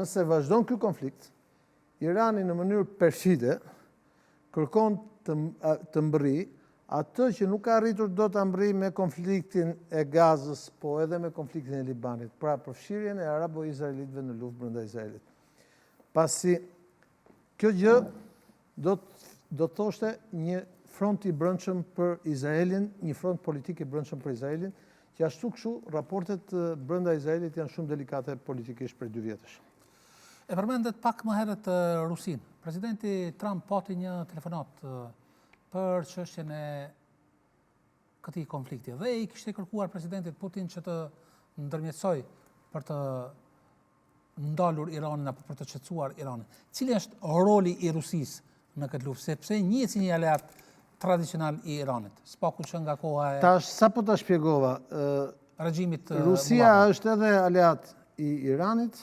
nëse vazhdon ky konflikt, Irani në mënyrë perfide kërkon të mbërri atë që nuk ka arritur do të mbërri me konfliktin e Gazës, po edhe me konfliktin e Libanit, pra përfshirjen e arabo-izraelitëve në luftë brenda Izraelit. Pasi kjo gjë do të thoshte një front i brendshëm për Izraelin, një front politik i brendshëm për Izraelin, që ashtu kështu raportet brenda Izraelit janë shumë delikate politikisht për 2 vjetësh. E përmendet pak më herët Rusin. Presidenti Trump pati një telefonat për çështjen e këtij konflikti dhe i kishte kërkuar presidentit Putin që të ndërmjetësoj për të ndalur Iranin apo për të qetësuar Iranin. Cili është roli i Rusisë në këtë luftë, sepse njihet si një aleat tradicional i Iranit, spaku që nga koha e Tash sapo ta shpjegova, regjimit Rusia është edhe aleat i Iranit,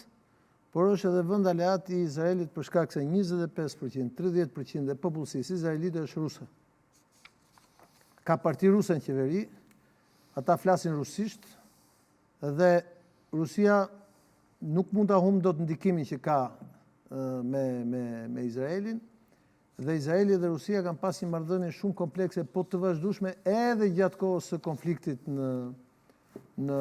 por është edhe vend aleat i Izraelit për shkak se 25%, 30% e popullsisë izraelite është ruse. Ka parti ruse në qeveri, ata flasin rusisht dhe Rusia nuk mund ta humbë dot ndikimin që ka me Izraelin, dhe Izraeli dhe Rusia kanë pas një marrëdhënie shumë komplekse, po të vazhdueshme edhe gjatë kohës së konfliktit në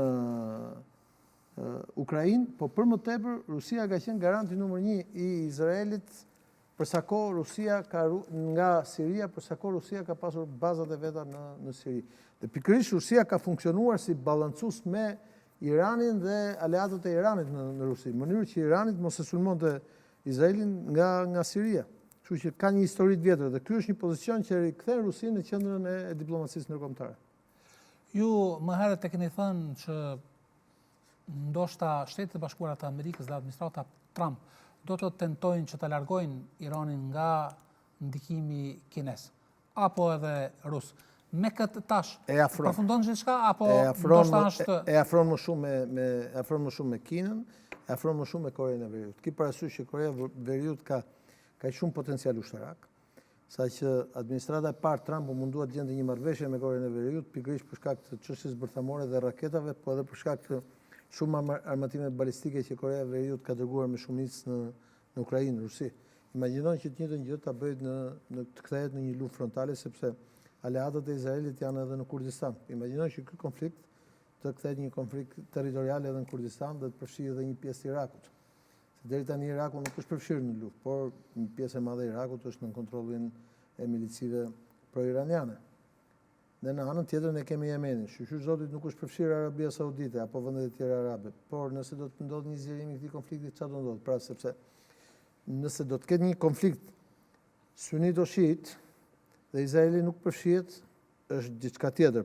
Ukrainë, po për më tepër Rusia ka qenë garanti numër 1 i Izraelit për sa kohë Rusia nga Siria, për sa kohë Rusia ka pasur bazat e veta në Siri. Dhe pikërisht Rusia ka funksionuar si balancues me Iranin dhe aleatët e Iranit në Rusi, në mënyrë që Iranit mos e sulmonte Izraelin nga Siria. Kështu që ka një histori të vjetër dhe ky është një pozicion që rikthen Rusinë në qendrën e diplomacisë ndërkombëtare. Ju më herët e keni thënë që ndoshta Shtetet e Bashkuara të Amerikës dhe administrata Trump do të tentojnë që të largojnë Iranin nga ndikimi kines, apo edhe rus. Me këtë tash, përfundon diçka apo ndoshta është e afron më shumë me Kinën, e afron më shumë me Korenë e Veriut. Ki parasysh që Korea e Veriut ka shumë potencial ushtarak, saqë administrata e parë Trump u mundua të gjente një marrëveshje me Korenë e Veriut pikërisht për shkak të çështjes bërthamore dhe raketave, po edhe për shkak të shumë armatime balistike që Korea e Veriut ka dërguar me shumicë në Ukrainë, në Rusi. Imagjinoni që të njëjtën gjë ta bëjë të kthehet në një luftë frontale, sepse aleatët e Izraelit janë edhe në Kurdistan. Imagjinoni që ky konflikt të kthehet një konflikt territorial edhe në Kurdistan dhe të përfshijë edhe një pjesë të Irakut. Se deri tani Iraku nuk është përfshirë në luftë, por një pjesë e madhe e Irakut është në kontrollin e milicive pro-iraniane. Dhe në anën tjetër ne kemi Yemenin. Shqyr zotit nuk është përfshirë Arabia Saudite apo vendet e tjera arabe, por nëse do të ndodhë një zgjerim i këtij konflikti, çfarë do ndodhë? Pra sepse nëse do të ketë një konflikt sunit o shiit dhe Izraeli nuk përfshihet, është diçka tjetër,